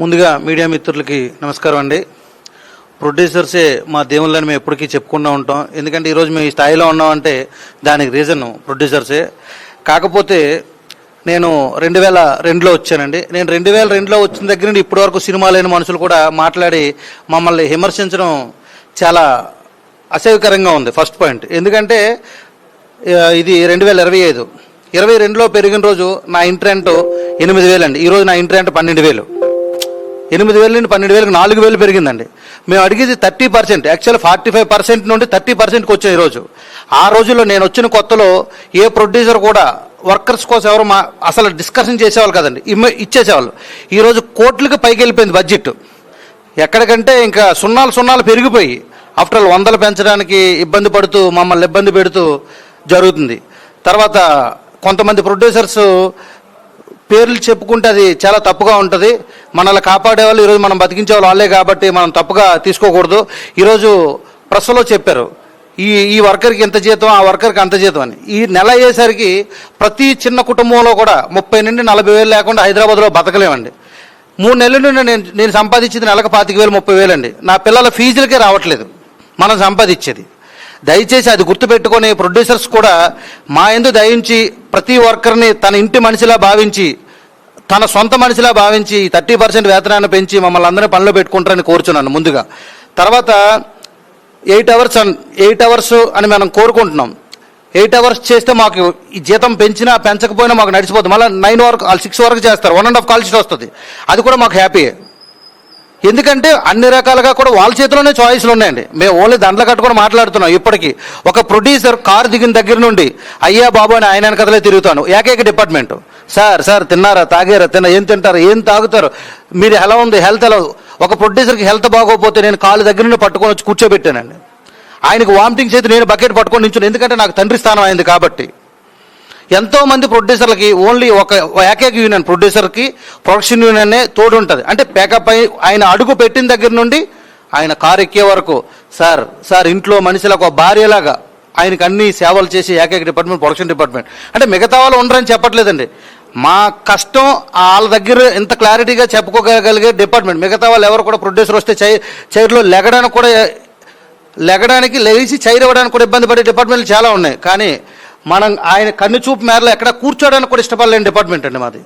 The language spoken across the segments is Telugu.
ముందుగా మీడియా మిత్రులకి నమస్కారం అండి. ప్రొడ్యూసర్సే మా దేవుళ్ళని మేము ఎప్పటికీ చెప్పుకుంటూ ఉంటాం. ఎందుకంటే ఈరోజు మేము ఈ స్థాయిలో ఉన్నామంటే దానికి రీజన్ ప్రొడ్యూసర్సే. కాకపోతే నేను 2002లో వచ్చానండి. నేను 2002లో వచ్చిన దగ్గర నుండి ఇప్పటి వరకు సినిమా లేని మనుషులు కూడా మాట్లాడి మమ్మల్ని విమర్శించడం చాలా అసహ్యకరంగా ఉంది. First point. ఎందుకంటే ఇది 2025, 22లో పెరిగిన రోజు నా ఇంట్రెంట్ 8,000 అండి. ఈరోజు నా ఇంట్రెంట్ 12,000. 8,000 నుండి 12,000కి 4,000 పెరిగిందండి. మేము అడిగేది 30%, యాక్చువల్ 45% నుండి 30%కి వచ్చాయి ఈరోజు. ఆ రోజుల్లో నేను వచ్చిన కొత్తలో ఏ ప్రొడ్యూసర్ కూడా వర్కర్స్ కోసం ఎవరు అసలు డిస్కషన్ చేసేవాళ్ళు కదండి, ఇచ్చేసేవాళ్ళు. ఈరోజు కోట్లకి పైకి వెళ్ళిపోయింది బడ్జెట్. ఎక్కడికంటే ఇంకా సున్నాలు పెరిగిపోయి ఆఫ్టర్ ఆల్ 100 పెంచడానికి ఇబ్బంది పడుతూ మమ్మల్ని ఇబ్బంది పెడుతూ జరుగుతుంది. తర్వాత కొంతమంది ప్రొడ్యూసర్స్ పేర్లు చెప్పుకుంటే అది చాలా తప్పుగా ఉంటుంది. మనల్ని కాపాడేవాళ్ళు ఈరోజు మనం బతికించే వాళ్ళు వాళ్ళే కాబట్టి మనం తప్పుగా తీసుకోకూడదు. ఈరోజు ప్రెస్లో చెప్పారు ఈ వర్కర్కి ఎంత జీతం, ఆ వర్కర్కి అంత జీతం అని. ఈ నెల అయ్యేసరికి ప్రతి చిన్న కుటుంబంలో కూడా 30 నుండి 40,000 లేకుండా హైదరాబాద్లో బతకలేమండి. 3 నెలల నుండి నేను సంపాదించేది నెలకు 25,000, 30,000 అండి. నా పిల్లల ఫీజులకే రావట్లేదు మనం సంపాదించేది. దయచేసి అది గుర్తుపెట్టుకొని ప్రొడ్యూసర్స్ కూడా మా యందు దయించి ప్రతి వర్కర్ని తన ఇంటి మనిషిలా భావించి, తన సొంత మనిషిలా భావించి 30% వేతనాన్ని పెంచి మమ్మల్ని అందరినీ పనిలో పెట్టుకుంటారని కోరుచున్నాను ముందుగా. తర్వాత 8 అవర్స్ అని మనం కోరుకుంటున్నాం. 8 అవర్స్ చేస్తే మాకు ఈ జీతం పెంచినా పెంచకపోయినా మాకు నడిచిపోతుంది. మళ్ళీ 9 వరకు 6 వరకు చేస్తారు, 1.5 కాల్ షీట్ వస్తుంది. అది కూడా మాకు హ్యాపీయే. ఎందుకంటే అన్ని రకాలుగా కూడా వాళ్ళ చేతిలోనే చాయిస్లు ఉన్నాయండి. మేము ఓన్లీ దండలు కట్టుకొని మాట్లాడుతున్నాం. ఇప్పటికీ ఒక ప్రొడ్యూసర్ కారు దిగిన దగ్గర నుండి అయ్యా బాబు అని ఆయన కథలే తిరుగుతాను. ఏకైక డిపార్ట్మెంట్, సార్ తిన్నారా, తాగారా, ఏం తింటారు, ఏం తాగుతారు, మీరు ఎలా ఉంది, హెల్త్ ఎలా. ఒక ప్రొడ్యూసర్కి హెల్త్ బాగోకపోతే నేను కాలు దగ్గర నుండి పట్టుకొని వచ్చి కూర్చోబెట్టానండి. ఆయనకు వామిటింగ్స్ అయితే నేను బకెట్ పట్టుకొని నించుని, ఎందుకంటే నాకు తండ్రి స్థానం అయింది కాబట్టి. ఎంతోమంది ప్రొడ్యూసర్లకి ఓన్లీ ఒక ఏకైక యూనియన్, ప్రొడ్యూసర్కి ప్రొడక్షన్ యూనియన్నే తోడు ఉంటుంది. అంటే ప్యాకప్ అయి ఆయన అడుగు పెట్టిన దగ్గర నుండి ఆయన కారు ఎక్కే వరకు సార్ ఇంట్లో మనిషిలకు ఒక భార్యలాగా ఆయనకు అన్ని సేవలు చేసి ఏకైక డిపార్ట్మెంట్ ప్రొడక్షన్ డిపార్ట్మెంట్. అంటే మిగతా వాళ్ళు ఉండరని చెప్పట్లేదండి. మా కష్టం వాళ్ళ దగ్గర ఇంత క్లారిటీగా చెప్పుకోగలిగే డిపార్ట్మెంట్. మిగతా వాళ్ళు ఎవరు కూడా ప్రొడ్యూసర్ వస్తే చైర్లో లెగడానికి లేచి చైర్ ఇవ్వడానికి కూడా ఇబ్బంది పడే డిపార్ట్మెంట్లు చాలా ఉన్నాయి. కానీ మనం ఆయన కన్ను చూపు మేరలో ఎక్కడ కూర్చోడానికి కూడా ఇష్టపడలేని డిపార్ట్మెంట్ అండి మాది.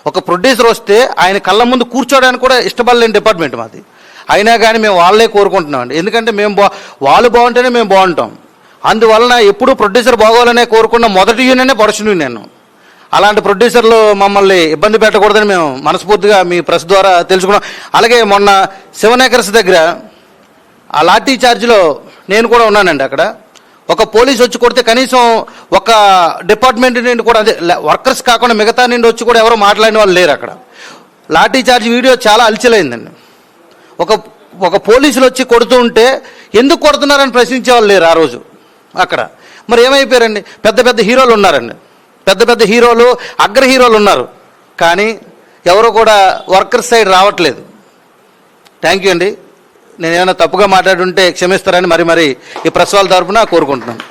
ఒక ప్రొడ్యూసర్ వస్తే ఆయన కళ్ళ ముందు కూర్చోడానికి కూడా ఇష్టపడలేని డిపార్ట్మెంట్ మాది. అయినా కానీ మేము వాళ్ళే కోరుకుంటున్నామండి. ఎందుకంటే వాళ్ళు బాగుంటేనే మేము బాగుంటాం. అందువలన ఎప్పుడూ ప్రొడ్యూసర్ బాగోవాలనే కోరుకున్న మొదటి యూనియనే ప్రొడక్షన్ యూనియన్. అలాంటి ప్రొడ్యూసర్లు మమ్మల్ని ఇబ్బంది పెట్టకూడదని మేము మనస్ఫూర్తిగా మీ ప్రెస్ ద్వారా తెలుసుకున్నాం. అలాగే మొన్న 7 acres దగ్గర ఆ లాఠీ చార్జ్లో నేను కూడా ఉన్నానండి. అక్కడ ఒక పోలీస్ వచ్చి కొడితే కనీసం ఒక డిపార్ట్మెంట్ నుండి కూడా, అదే వర్కర్స్ కాకుండా మిగతా నుండి వచ్చి కూడా ఎవరో మాట్లాడిన వాళ్ళు లేరు అక్కడ. లాఠీ చార్జ్ వీడియో చాలా అలచలైందండి. ఒక పోలీసులు వచ్చి కొడుతూ ఉంటే ఎందుకు కొడుతున్నారని ప్రశ్నించే వాళ్ళు లేరు ఆ రోజు అక్కడ. మరి ఏమైపోయారండి, పెద్ద హీరోలు ఉన్నారండి, పెద్ద హీరోలు, అగ్ర హీరోలు ఉన్నారు. కానీ ఎవరు కూడా వర్కర్స్ సైడ్ రావట్లేదు. థ్యాంక్ యూ అండి. నేను ఏమైనా తప్పుగా మాట్లాడుంటే క్షమిస్తారని మరి ఈ ప్రెస్ వాళ్ళ తరఫున కోరుకుంటున్నాను.